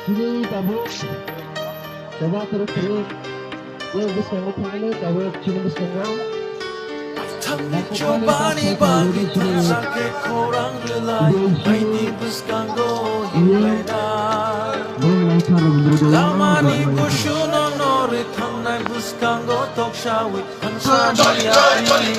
Sini tabuk, coba terus yang bisa mengetahui tabuk sini bersama. Cobani bagi sakit korang relai, ini buskango hilena. Lamani bushuno nori tanai buskango tokshawi kansania ini.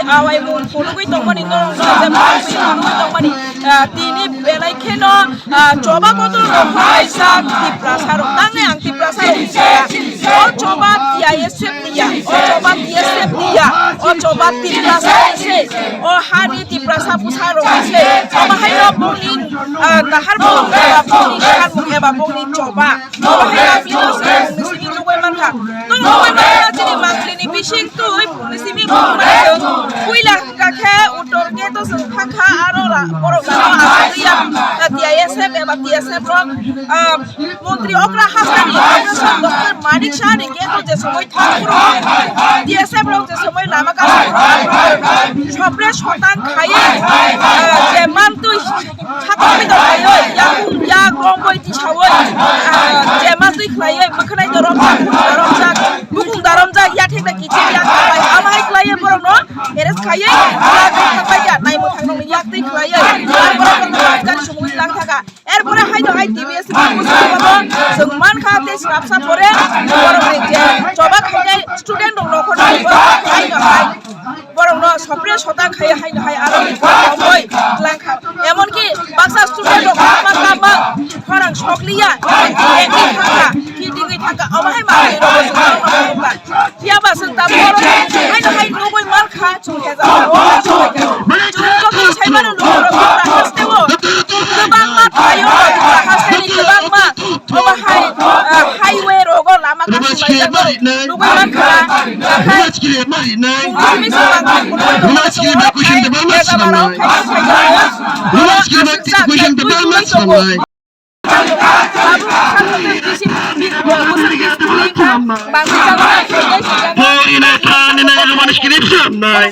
Awai mun pulugui tongmani norong saja pulugui tongmani tini belai keno coba kotor hai sak di prasaro tangai ang di prasaro o coba dia esep dia o coba dia esep dia o coba di prasaro se o hari di prasaro pusaro se coba hai no bongin tahar bong kan bong eba bongin coba coba hai na video se sini lugoi manka to lugoi manka jadi mangkli ni bising tu polisi mi kuila kakhe utor ke to khakha arola borok asriya DISF eba DSF rok মন্ত্রী অগ্রা হাসানি অগ্রসর doctor মানিক শাহনি কে তো যে সময় থাকুর DSF rock যে সময় লামা কাজ সবরে শতাং খাইয়ে যে মান তুই ছাত্রবি দখাইয়ে ইয়া গ্রমবই তি সাওই যে মান তুই খাইয়ে মখনাই দরমজা বুকুং দরমজা ইয়া ঠিকনা কিছি ইয়া খাই আমাই খাইয়ে বরং ন এরেস খাইয়ে থাকাই যা নাই মথাং নং ইয়া তুই খাইয়ে আর বরং গাড়ি সময় লাং থাকা এরপরে হাইদো হাই টিভিএস जोंमान खाते स्नापसा परे बरं जे जबा खायनाय स्टुडेन्ट दं नखर हायनो हाय बरं न सप्रे सता खाय हायनो हाय आरो ओइ लांखा एमनकि बाक्सा स्टुडेन्ट दं मा फरां सकलिया एकि थाका किदिगै थाका अमाहाय मारै रबो थियाबा जों दा बर' हायनो हाय नगै मारखा चुके जा जों तो साइबानो नखर हास्तेबो गोबां मा थायो हास्तेनि गोबां मा अबाहाय हाइवे रोगो लामा गासिबाय नुबाय मानखा रुमास किले मारि नाय रुमास किले बा कुशन दे बामा सामनाय रुमास किले बा कुशन दे बामा सामनाय Hoina tanina rumanis kilip samnay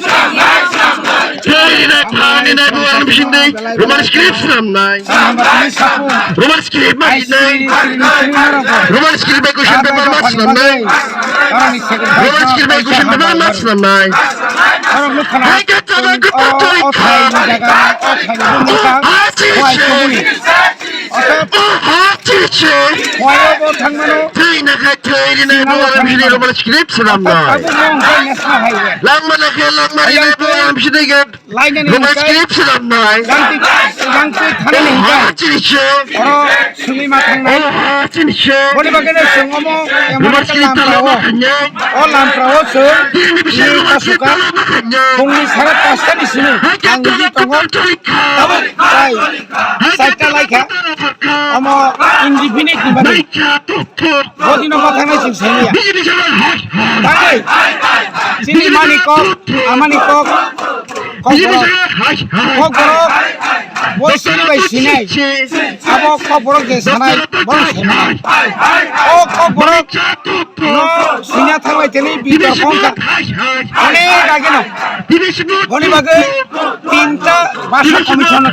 Hoina tanina buwan bishinday rumanis kilip samnay Rumanis kilip marinay Rumanis kilip ay kushin be bamat samnay Rumanis kilip ay kushin be bamat samnay Hay katama kupatoy ka Hatice Tayna katayna buwan bishinday rumanis kilip samnay Langma na kaya langma rin buwan bishinday rumanis kilip samnay Hatice Sumima tangnai Hatice boni bagene sungomo Rumanis kilip talawa kanyay o lamprawo se ni kasuka bungni sarat pasta di sini anggi tongo tabu sai saita laika omo indefinite ni bani bodi no mathana sing senia tangai sini manikok amanikok kokoro boi sini bai sinai abo koborok je sanai bon sinai o koborok no sinya thamai teni bitor konka অনেক আগে না বনি বাগে তিনটা ভাষা commission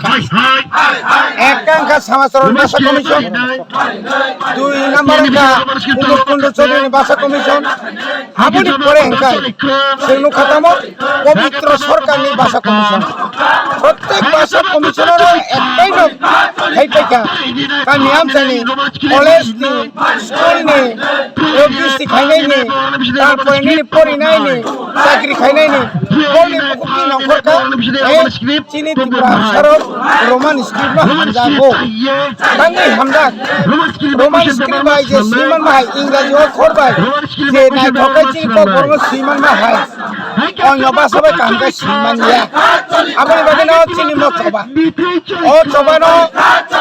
একটা সমাজসরণ ভাষা commission দুই নম্বরটা কুন্দ চৌধুরী ভাষা কমিশন হাবুনি পরে হেঙ্কাই সেগুলো খাতামো পবিত্র সরকারি ভাষা কমিশন প্রত্যেক ভাষা কমিশনের একটাই লোক হেইটাকা কামি আমসানি কলেজ নি স্কুল নি এফডিসি খাইনাই নি তারপরে নি পরিনাই নি চাকরি খাইনাই নি বলি পকুতি নখরকা চিনি ত্রিপুরা সরব রোমান স্ক্রিপ্ট হামজাগো বাংলাই হামজাগ রোমান স্ক্রিপ্ট বাই যে শ্রীমান ভাই ইংরেজি অক্ষর বাই যে নাই ঠকাই চিনি কো বর্ম শ্রীমান ভাই অন্য বাসাবে কামকে সিমানিয়া আপনি বাদিনো চিনি মত চবা ও চবানো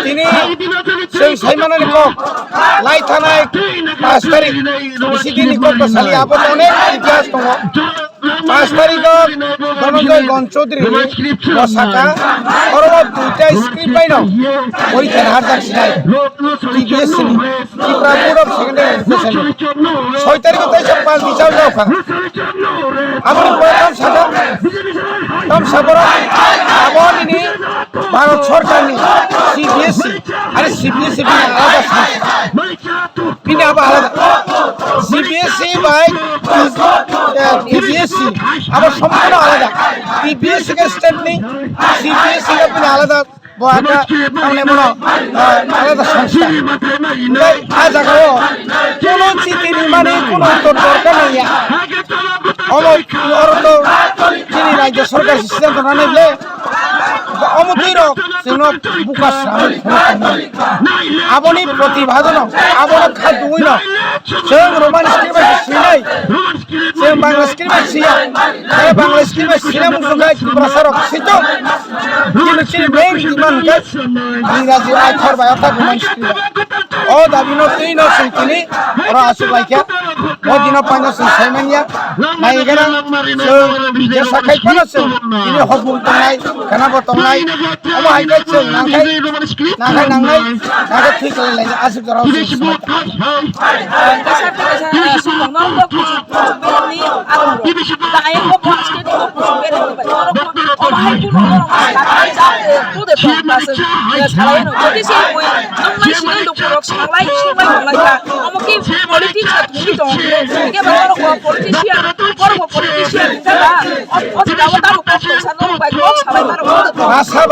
তিনি সেই সাইমানানি কক লাই থানায় 5 তারিখ বেশি দিন কক সালি আপন অনেক ইতিহাস দङ 5 তারিখত ধনঞ্জয় গণ চৌধুরী বসাকা অরব দুইটা স্ক্রিপ্ট পাইনো পরীক্ষা হার যাচ্ছিলাই TBSC Tripura board of secondary education 6 তারিখে তাই সব পাঁচ বিচার যাও খান আমার প্রথম সাগর আবন ইনি ভারত সরকারনি সিবিএসসি আরে সিবিএসসি বিনা আলাদা বিনা আলাদা সিবিএসসি বাই টিবিএসসি আবার সম্পূর্ণ আলাদা টিবিএসসি কে স্টেট নেই সিবিএসসি কে বিনা আলাদা বড়টা মানে মনো আলাদা সংস্থা তাই আজ জায়গাও কোনো চিঠি মানে কোনো উত্তর দরকার নাই অরত তিনি রাজ্য সরকার সিদ্ধান্ত না নিলে অমতির বুকাস আবনি প্রতিভাজন আবন খাদ্য হইল সে রোমান স্ক্রিপ্ট সিনাই সে বাংলা স্ক্রিপ্ট সিয়া বাংলা স্ক্রিপ্ট সিনা মুসুকাই প্রসারক সিতো কিন্তু সে মেইন ডিমান্ড ইংরাজি আইথর বাই অর্থাৎ রোমান স্ক্রিপ্ট ও দাবিনো তিন তিনি ওরা আসু বাইকা ও দিন পাঁচ সাইমানিয়া নাই এখানে যে সাখাই পানাছে তিনি হবুল তংনাই খানাবো তংনাই অমা হাইকাইছে নাংখাই নাংখাই নাংনাই নাগে ঠিক লাইন আসু জরাও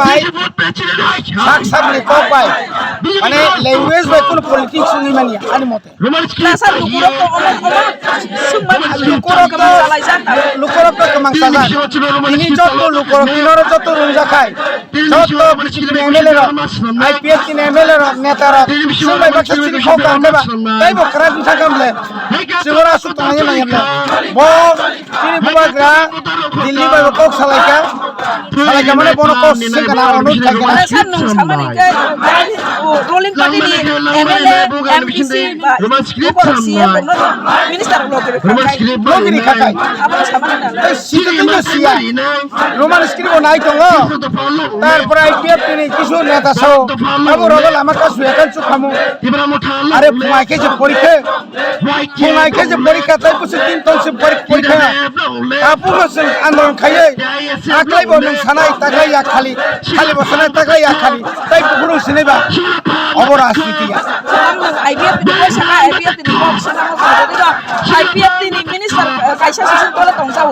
ভাই সাক সাক নে কক ভাই মানে ল্যাঙ্গুয়েজ বাই কোন পলিটিক্স নি মানি আনি মতে লুকরক তো কমাং সাজা তিনি যত লুকরক তিনর যত রুজা খায় যত এমএলএ র আইপিএস নি এমএলএ র নেতা র সবাই বাচ্চা চিনি কক আনবা তাই বকরা দিছা কামলে সিগরা সু তাঙ্গে নাই ব তিনি বুবাগ্রা দিল্লি বাই কক সালাইকা মানে বড় কক সিংনা অনু থাকে না সানু সামানি কে রোলিং পার্টি নি এমএলএ এমপিসি বা উপরসি মিনিস্টার লোকরি খাকাই আমরা সামানি না সিটো কিন্তু সিয়া রোমান স্ক্রিপ্ট নাই তো তারপর আইপিএফ তিনি কিছু নেতা সহ আবু রগল আমার কাছে এখন চুখামু আরে মাইকে যে পরীক্ষা তাই পুষে তিন তলসে পরীক্ষা আপু বসে আন্দোলন খাইয়ে আকলাই বলেন সানাই তাকাই খালি বসনাই তাকাই খালি তাই পুরো সিনেবা অবর রাজনীতি আইপিএফ নি সাকা আইপিএফ নি সাকা মতো আইপিএফ নি মিনিস্টার কাইসা সুসু করে তংসাও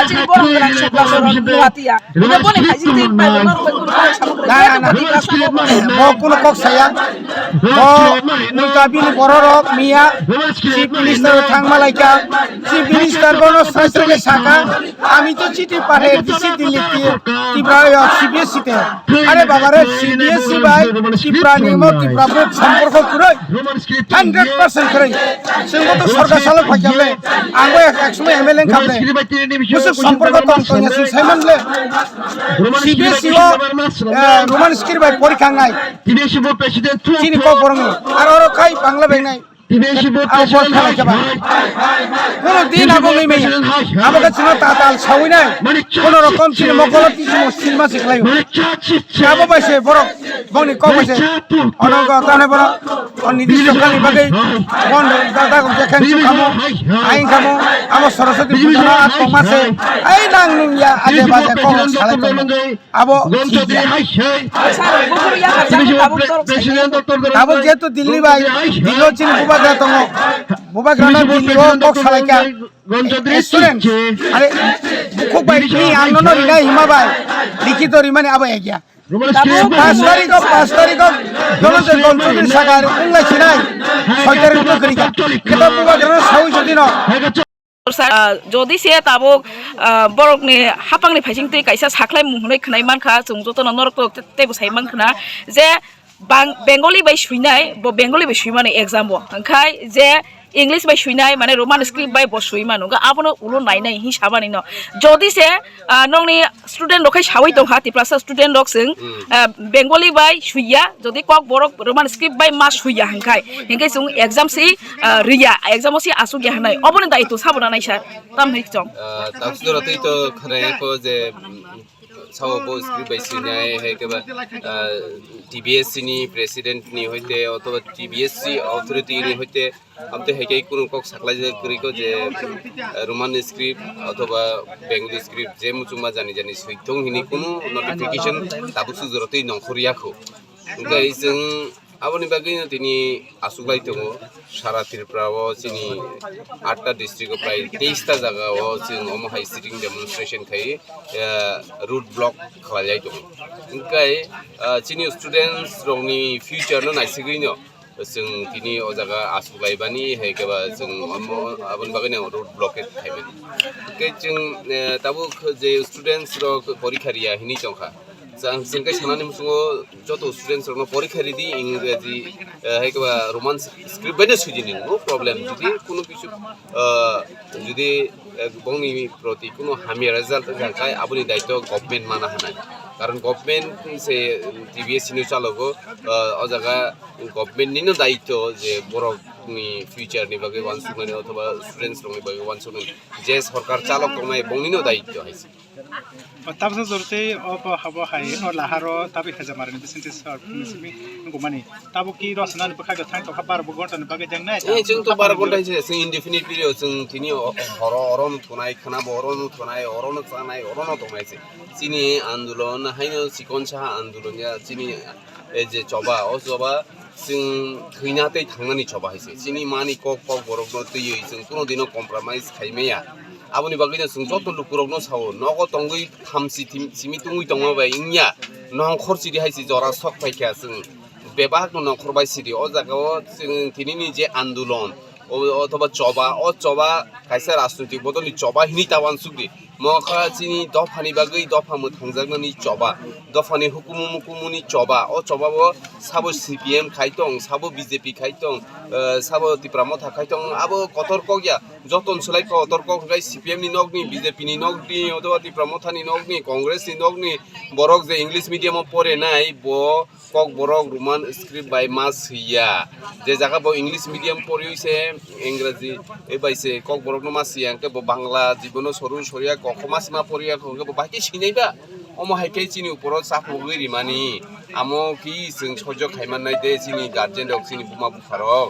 চিনি বড় গ্রাম সপ্লাসর নুয়াতিয়া এটা বনে খাইছি তিন পাই বনার কই না কোনো কক সায়া মুতাবিল বড় রক মিয়া চিফ মিনিস্টার থাংমালাইকা চিফ মিনিস্টার বনো সাইসকে সাকা আমি তো চিঠি পাঠাই দিছি দিল্লিতে ত্রিপুরা সিবিএসসি তে আরে বাবারে সিবিএসসি বাই ত্রিপুরা নিয়ম ত্রিপুরা বোর্ড সম্পর্ক করে 100% করে সেগুলো তো সরকার চালক হয়ে যাবে আগে একসময় এমএলএ খাবে সম্পর্ক তো অন্তর্নিহিত সাইমনলে সিবিএসসি রোমান স্ক্রিপ্ট বাই পরীক্ষা নাই চিনি কক বরং আর ওর খাই বাংলা বেং নাই কোন দিন আবঙ্গি মেয়ে আমাকে ছিল তাতাল সাউই নাই কোন রকম ছিল মকলতি সিনেমা শিখলাই আবো পাইছে বড় বংনি কম পাইছে অনঙ্গ তানে বড় নির্দিষ্ট খালি বাগে বন্ধ দাদা দেখেন খামো আইন খামো আমার সরস্বতী পূজা আত্মাসে এই নাং নুইয়া আজে বাজে কম সালে তো আবো আবো যেহেতু দিল্লি ভাই দিল্লি চিনি বুবাগ্রা দিল্লি কক সালাইকা স্টুডেন্ট আরে খুব ভাই নি আনন্দ রিনা হিমা ভাই লিখিত রিমানে আবো এগিয়া 5 তারিখ ধনঞ্জয় গণচৌধুরী সাগার উল্লাই ছিনাই 6 তারিখ করিকা এটা বুবাগ্রা সাউই যদি ন যদি সে তাবক বরকনি হাপাংনি ফাইসিং তৈ কাইসা সাখলাই মুহनै খনাই মানखा जों जतन नरक तेबो साइ मानखना जे बेंगली बाय सुइनाय बो बेंगली बाय सुइमाने एग्जाम बो ओंखाय जे इंग्लिश बाय सुइनाय माने रोमान स्क्रिप्ट बाय बसुइ मानुगा आबनो उलो नायनाय हिसाबानि न जदि से नंनि स्टुडेन्ट लखाय सावै दं हाति प्लास स्टुडेन्ट लक जों बेंगली बाय सुइया जदि कक बरक रोमान स्क्रिप्ट बाय मा सुइया हंखाय हिंखाय जों एग्जाम सि रिया एग्जाम सि आसु गे हनाय अबनो दायित्व साबना नाय सार ताम हिजों ताबसुरतै तो खनाय को जे सावो बो स्क्रिप्ट बाय सुइनाय हे केबा टीबीएससी नि प्रेसिडेंट नि होइते अथवा टीबीएससी अथॉरिटी नि होइते हमते हेके कुनु कक साखलाय जे करिको जे रोमान स्क्रिप्ट अथवा बेंगली स्क्रिप्ट जे मुचुमा जानि जानि सैथं हिनि कुनु नोटिफिकेशन ताबुसु जरतै नंखरियाखौ ओंखाय जों आबनि बागैनो दिनै आसुगलाय दङ सारा त्रिपुराव जोंनि 8टा डिस्ट्रिक्टआव प्राय 23टा जायगायाव जों अमहाय सिटिं डेमनस्ट्रेशन खाय रुट ब्लक खालायनाय दङ ओंखाय जोंनि स्टुडेन्टस रंनि फिउचारनो नायसिगैनो जों दिनै अ जायगा आसुगलायबानि हेकेबा जों आबनि बागैनो रुट ब्लकेट खायमोन ओंखाय जों दाबो जे स्टुडेन्टस रक परिखारिया हिनि दंखा जोंखै सानानै मुसुङो जत' स्टुडेन्टस रनो परिखारि दि इंराजी हेकेबा रोमान स्क्रिप्ट बायदि सुजिनि नो प्रब्लेम जुदि कुनु किछु जुदि बंनि प्रति कुनु हामिया रिजाल्ट जाखाय आबनि दायित्व गभर्नमेन्ट माना हानाय कारण गभर्नमेन्ट से टीबीएससी नि चालको अ जागा गभर्नमेन्ट निनो दायित्व जे बरकनि फ्यूचर नि बागै वानसुनाय अथवा स्टुडेन्टस रंनि बागै वानसुनाय जे सरकार चालक दंनाय बंनिनो दायित्व हायसे ताबसो जरते अब हबो हाय न लाहारो ताबि खजामारनि बेसेन्टे सर फुनिसिमि गमानि ताबो कि रसनानि बखा गथां तखा 12 घन्टानि बागै जंनाय जों तो 12 घन्टा हिसे जों इनडेफिनिट पिरियड जों तिनि हर अरन थनाय खाना बरन थनाय अरन चानाय अरन दंनायसे चिनि आन्दोलन हायनो सिकनसा आन्दोलन या चिनि जे चबा अ चबा जों खैनातै थांनानै चबा हिसे चिनि मानि कक कक बरकनो तैयै जों कुनो दिनो कम्प्रोमाइज खायमेया आबनि बागैनो जों जत लुकुरकनो सावो नगो तंगै थामसि सिमि तुंगै दंबाय इंया नंखर सिरि हायसि जरा सक फायखा जों बेबाग नंखरबाय सिरि अ जागाव जों तिनिनि जे आन्दोलन अथवा चबा अ चबा खायसे राजनैतिक बदलनि चबा हिनि तावान सुग्रि मखा चिनि दफानि बागै दफा मो थांजागनानि चबा दफानि हुकुमु मुकुमुनि चबा अ चबाबो साबो सीपीएम खायतं साबो बीजेपी खायतं साबो तिप्रामथा खायतं आबो कतरकया जतन सोलाय कतरक गाय सीपीएम नि नगनि बीजेपी नि नगनि अथवा तिप्रामथानि नगनि कांग्रेस नि नगनि बरक जे इंग्लिश मीडियम परे नाय बो कक बरक रोमान स्क्रिप्ट बाय मास हिया जे जागा बो इंग्लिश मीडियम परियसे इंग्राजी एबाइसे कक बरक न मासिया के बांला जीवन सरू सरिया कखमासिमा परिया को बाकी सिनायबा अमो हायके चिनि ऊपर साफो गैरि मानि आमो कि जों सह्य खायमाननाय दे चिनि गार्जियन रक चिनि बुमा बुखारक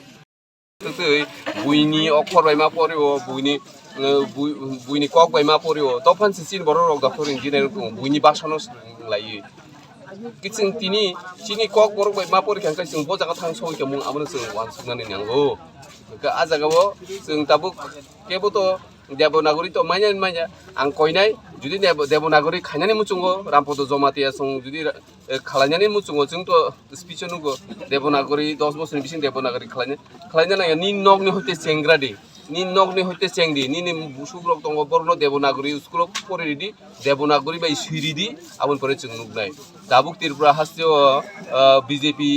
तै बुइनि अखर बायमा परियो बुइनि कक बायमा परियो तफानसि चिनि बर रक डक्टर इंजिनियर को बुइनि बासनो लायो किसिं तिनि चिनि कक बर बायमा परिखां जों ब जागा थां सहिके मुं आबनो जों वानसुनानै नांगौ आ जागाव जों दाबो केबोथ देवनागरी तो माइना आं कइनाय जुदि देवनागरी खायनानै मुचुंगो रामपद जमातिया सं जुदि खालायनानै मुचुंगो जों तो स्पीच नुगो देवनागरी 10 बोसोरनि बिसिं देवनागरी खालायनानै नि नगनि होते सेंग्रादि नि नगनि होते सेंदि नि बुसुब्रक दङ बरनो देवनागरी स्कुल परेदि देवनागरी बाय सिरिदि आबन परे जों नुगनाय दाबुक त्रिपुरा हास्यो बीजेपी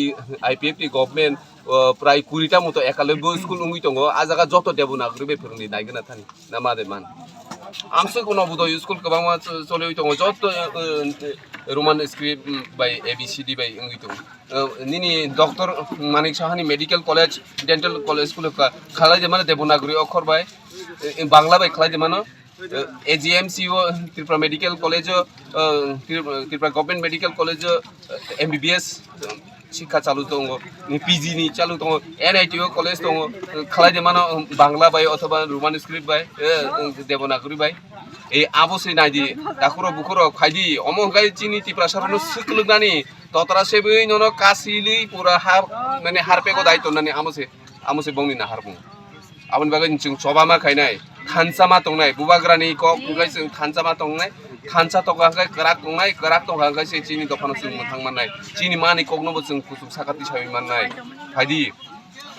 आईपीएफ गभर्नमेन्ट प्राय 20टा मतो एकालबो स्कुल उंगि दङ आ जागा जतो देवनागरी बे फोरोंनि नायगोना थानि ना मादे मान आमसो कोनो बुदो स्कुल गोबां मा चलै दङ जतो रोमान स्क्रिप्ट बाय एबीसीडी बाय उंगि दङ निनि डॉक्टर मानिक साहानि medical college dental college school खालाय जे माने देवनागरी अक्षर बाय बांला बाय खालाय जे माने एजीएमसीओ Tripura medical college Tripura government medical college MBBS शिक्षा चालू दङ पीजी नि चालू दङ एनआईटीओ कॉलेज दङ खालाय जे माने बांला बाय अथवा रोमान स्क्रिप्ट बाय देवनागरी बाय ए आबोसै नायदि दाखुरो बुखुरो खायदि अमंगाय चिनि तिप्रासारनो सिकलुगानि ततरासेबै ननो कासिलै पुरा हार माने हारपेको दायित्व नानि आमोसे बंनि ना हारबुं आबन बागै जों सबामा खायनाय खानसामा तंनाय बुबाग्रानि कक बुगाय जों खानसामा तंनाय खानसा तगांगाय कराक तंगांगाय से चिनि दखान जों मोथां माननाय चिनि मानि ककनोबो जों कुसुम साखाति साबै माननाय फायदि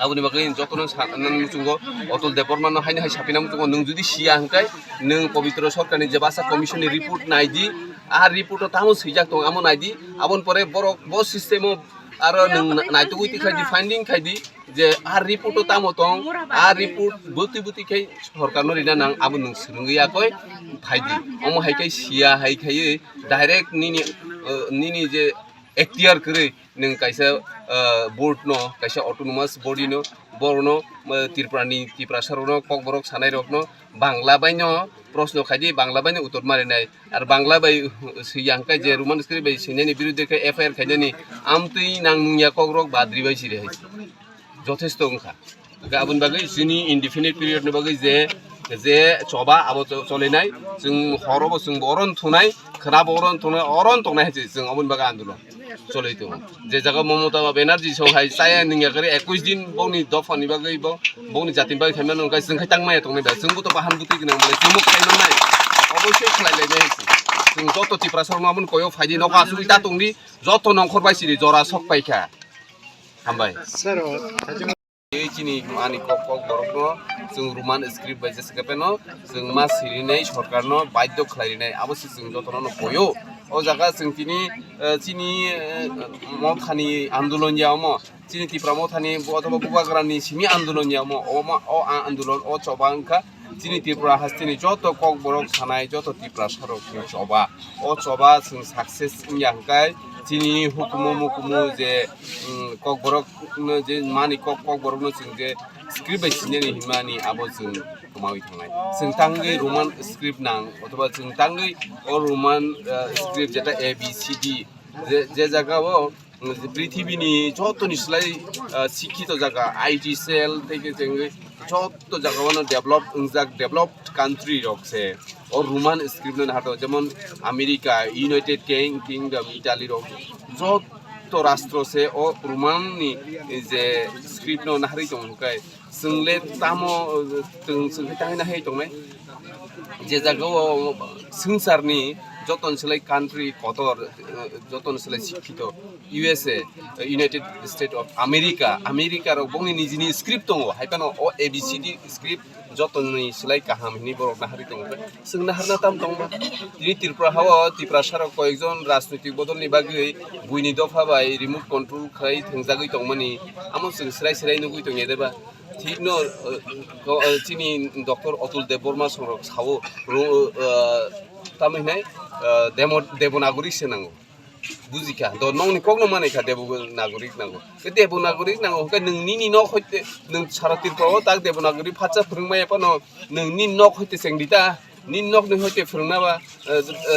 आबनि बागै जतनो साननानै मुचुंगो अतल देबरमान हायनो हाय साफिना मुचुंगो नों जुदि सिया हंखाय नों पवित्र सरकारनि जे बासा कमिशननि रिपोर्ट नायदि आ रिपोर्ट तामो सैजाक दं आमो नायदि आबन परे बरक ब सिस्टेमो aro nung naitugui ti khai finding khai di je ar report to tamo tong ar report buti khai sarkar no rina nang abo nung srungi akoi khai di omo hai kai sia hai khai direct nini je ekhtiar kre nung kaisa board no kaisa autonomous body no borno tirprani tiprasarno kokborok sanai rokno bangla baino প্রশ্ন খাইদি বাংলা বাইনে উত্তর মারে নাই আর Bangla by সিয়াংকাই যে Roman script by সিনেনি বিরুদ্ধে FIR খাইনি আমতুই নাংনুয়া কগ্রক বাদ্রি by সিরে হাইছে যথেষ্ট অংখা গাবুন বাগৈ जोंनि ইনডিফিনিট পিরিয়ডनि बागै जे चबा आबो चलिनाय जों हरबो जों अरन थुनाय खोनाबो अरन थुनाय हाइছে जों अबुन बागै आन्दोलन चलितो जे जागा ममता बेनार्जी सहाय साया निंगा करे 21 दिन बौनि दफानि बागै बौनि जातिनि बागै खायमान नंगा जों खाय तांमाय तंनाय दा जोंबो तो बाहान बुति गोनां बले जोंबो खायनाय अबश्य खालायलायनाय जों जत तिप्रासार नामन कयो फायदि नका सुइता तंनि जत नंखर बायसिरि जरा सक पाइखा हामबाय सर এইখিনি মানি কক বরকনো जों रोमान स्क्रिप्ट बाय जेसकापेनो जों मा सिरिनाय सरकारनो बाध्य खालायनाय अबश्य जों जतनो कयो ओ जागा जों चिनि मथानि आन्दोलन यामो चिनि तिप्रा मथानि अथवा बुबाग्रानि सिमी आन्दोलन यामो ओ आन्दोलन ओ चबांखा चिनि तिप्रा हास्तिनि जत कक बरक सानाय जत तिप्रा सरक चबा ओ चबा जों सक्सेस यांकाय चिनि हुकुमो जे कक बरक जे मानि कक बरकनो जों जे स्क्रिप्ट बाय सिनेनि हिमानि आबो जों कमावि थांनाय जों तांगै रोमान स्क्रिप्ट नां अथवा जों तांगै ओ रोमान स्क्रिप्ट जेटा ABCD जे जागाव पृथ्वीनि जतनि स्लाय शिक्षित जागा IT सेल থেকে जों जत जागावनो डेभलप्ड कान्ट्रि रखसे और रोमान स्क्रिप्ट न हातो जेमन अमेरिका यूनाइटेड किंगडम इटाली रक जत राष्ट्र से ओ रोमाननि जे स्क्रिप्ट न नाहरि दंखाय जोंले तामो जों तांना है दंनाय जे जागाव संसारनि जतन सोलाय कान्ट्रि कतर जतन सोलाय शिक्षित USA United state of America रक बंनि निजिनि स्क्रिप्ट दङ हायपानो ओ ABCD स्क्रिप्ट जतननि सोलाय काहामनि बरक नाहारि दङ जों नाहारना ताम दंबा दिनि तिरप्रा हाव तिप्रा सारक कयजन राजनैतिक बदलनि बागै बुइनि दफा बाय रिमोट कन्ट्रोल खाय थंजागै दंमानि आमो जों सिराय नुगै दङ एदेबा ठीक न चिनि डक्टर अतुल देबबर्मा सरक सावो तामैनाय देवनागरिक सेनांगो बुजिखा द नंनि कगनो मानेखा देवनागरिक नांगो बे देवनागरिक नांगो का नोंनि न खयते नों सारा तिरफ्राव ताक देवनागरिक फाचा फोरोंमाय एपा नोंनि न खयते सेंदिता निन्नक नि होते फोरोंनाबा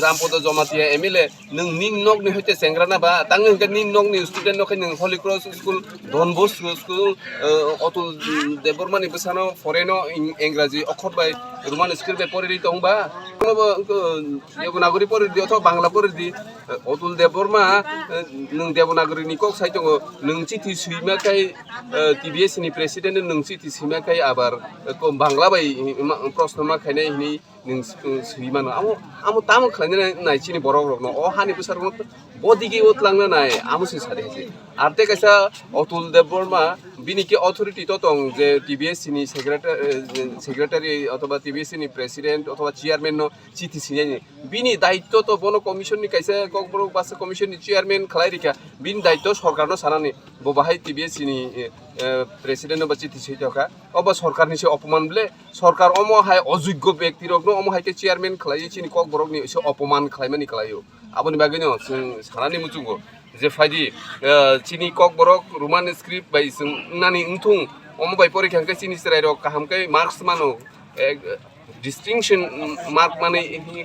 रामपद जमातिया MLA नों निन्नक नि होते सेंग्रानाबा तांग निन्नक नि स्टुडेन्ट नखै नों हलि cross school Don Bosco school Atul देबबर्मानि बसानो फरेनो इंराजी अक्षर बाय रोमान स्क्रिप्ट बाय परेरि दंबा देवनागरि परेरि अथवा बांला परेरि अतुल देबबर्मा नों देवनागरिनि कक साइ दङ नों चिठि सुइमाखाय TBS नि प्रेसिडेन्ट नों चिठि सुइमाखाय आबार बांला बाय प्रश्न मा खायनाय हिनि नों सुइमानो आमो ताम खालायनाय नायचिनि बरक रकनो अ हानि बसारनो बदिगे उतलांनो नाय आमोसो सारे जे आरते कैसा अतुल देबबर्मा बिनिके अथॉरिटी तो दं जे TBS नि सेक्रेटारि अथवा TBS नि प्रेसिडेन्ट अथवा चेयारमैन नो चिठि सिनायनि बिनि दायित्व तो बनो कमिशन नि कैसा ककबरक बासा कमिशन नि चेयारमैन खालायरिका बिनि दायित्व सरकारनो सानानि बबाहाय TBS नि प्रेसिडेन्ट बा चिठि सिथका अबा सरकारनि से अपमान बले सरकार अमो हाय अयोग्य व्यक्ति रकनो अमो हायके चेयारमैन खालाय चिनि ककबरक नि से अपमान खालायमानि खालायो आबनि बागैनो जों सानानि मुचुंगो जे फायदि चिनि ककबरक रोमान स्क्रिप्ट बाय जों नानि उंथुं अमो बाय परिखांके चिनि सिराय रक काहामकै मार्क्स मानो डिस्टिंक्शन मार्क माने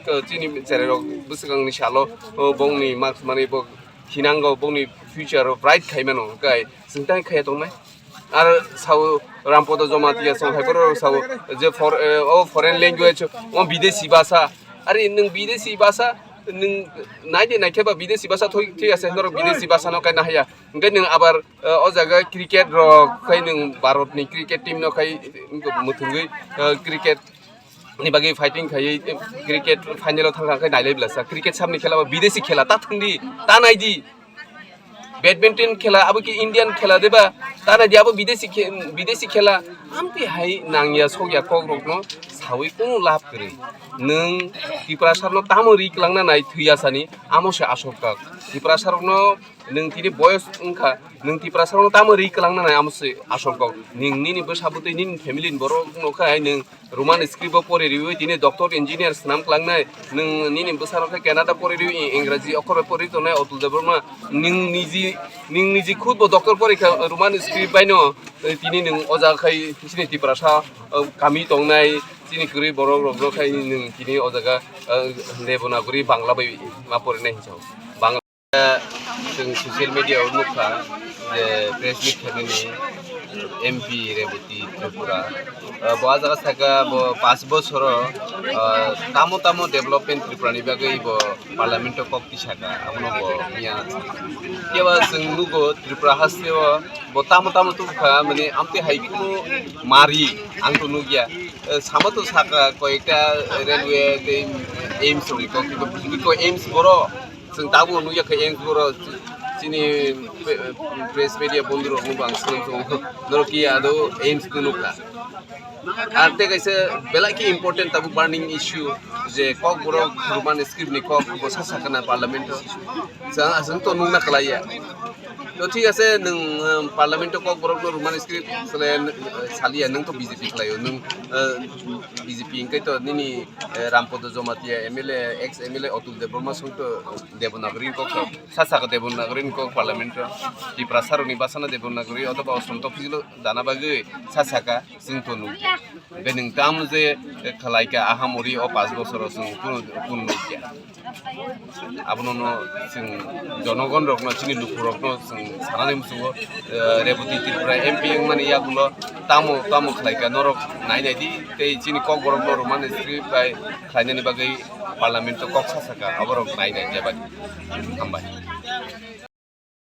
चिनि सिराय रक बुसगांनि सालो बंनि मार्क्स माने हिनांगौ बंनि फ्यूचर ब्राइट खायमानो गाय जों ताय खाया दंनाय आरो साव रामपद जमातिया संहायफोर साव जे फरेन लैंग्वेज ओ विदेशी भाषा अरे नों विदेशी भाषा नों नायदे नायखेबा विदेशी भाषा ठीक আছে नर विदेशी भाषा न कायना हाया ओंखाय नों आबार अ जागा क्रिकेट र खाय नों भारतनि क्रिकेट टीम न खाय मुथुंगै क्रिकेट नि बागै फाइटिं खायै क्रिकेट फाइनलाव थांखांखाय नायलायब्लासा क्रिकेट सामनि खेला विदेशी खेला ता थंदी ता नायदि बैडमिंटन खेला अब कि इंडियन खेला देबा ताना दियाबो विदेशी खेला आमपे हाय नांगिया सगिया ककरकनो सावै कोनो लाभ करे नों तिप्रासारनो तामो रिक लांना नाय थैयासानि आमोसे आसका तिप्रासारनो nung tini boys ungka nung ti prasarong tamu ri kelang na amse asol kau ning nini bersabut nin family boro noka nung roman script pore riu tini doctor engineer snam kelang na nung nini bersarong ke Canada pore riu Engraji okor pore to na otul deborma ning niji khud bo doctor pore ka roman script baino tini nung oja khai sini ti prasa kami tong nai tini kuri borok rok khai nung tini oja ga lebona kuri bangla bai ma pore nai hijau bangla जों social मिडियायाव नुखा जे press मिट खालामनायनि MP रेबती त्रिपुरा बहा जागा थाका 5 बोसोर तामो development त्रिपुरानि बागै parliament कक्ति साका आमनो मिया केवा जों नुगो त्रिपुरा हास्तेव तामो तुखा माने आमते हाइकुनु मारि आंथ नुगिया सामातो साका कयेकटा रेलवे एम्स को एम्स बरो जों दाबो नुयाखै एम्स बरो sini press media bondro nubang selong noroki ado aims kunuka arte kaise belaki important tabu burning issue je kok boro roman script ni kok bosa sakana parliament jang asung to nungna kalaya to ঠিক আছে nung parliament kok boro roman script selain salia nung to BJP kalayo nung BJP ingkai to nini Rampodo Jomatia MLA ex MLA Otul Deborma sung to Devonagari kok sasaka Devonagari kok parliament di prasaroni basana Devonagari otoba osonto fizilo dana bagi sasaka sing to nung bening tam je khalaika ahamori o 5 বছর sung kun nugya abono sing jonogon rokno chini luku rokno sing sanane musugo reboti tripura MP mane yagulo tamo khlaika norok nai di te chini kok borok roman script bai khlainani bagai parliament kok sasaka aborok nai jabadi ambai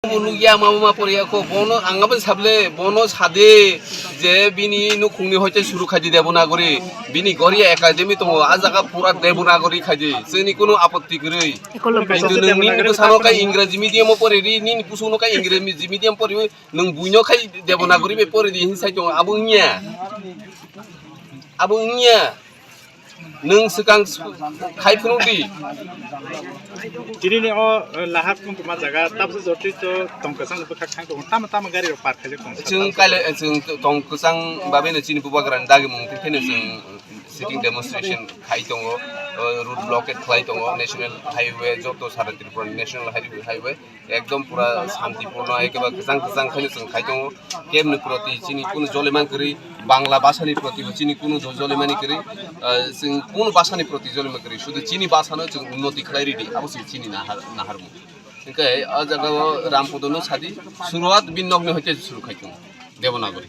मुलुगिया मामा परिया को बोनो आंगाबो साबले बोनो सादे जे बिनि नुखुंनि होइते सुरु खादि देबनागरि बिनि गरिया academy दङ आ जागा पुरा देबनागरि खादि जोंनि कोनो आपत्ति गरै किन्तु नोंनि बुसानो काय इंराजि मिडियाम परेरि निनि पुसुनो काय इंराजि मिडियाम परि नों बुइनो काय देबनागरि बे परेरि हिसाय दङ आबुनिया नों सिगां खायफुनुदि Jadi ni lahar pun cuma jaga, tapi seperti itu tongkasang itu kakang tu, tama gari park aja kong. Jeng kali jeng tongkasang babe ni cini buat geran dagi mungkin kene jeng sitting demonstration kai tongo road blockade kai tongo national highway joto saran Tripura national highway ekdom pura শান্তিপূর্ণ একেবারে kesang kene jeng kai tongo kemni proti cini kuno joleman keri bangla basani proti cini kuno jolemani keri jeng kuno basani proti joleman keri শুধু cini basano jeng unnoti khlairi अवश्य चीनी नाहारमु इनके अजगा रामपदनो सादी शुरुआत बिन्नग्ने होते शुरू खाइतों देवनागरी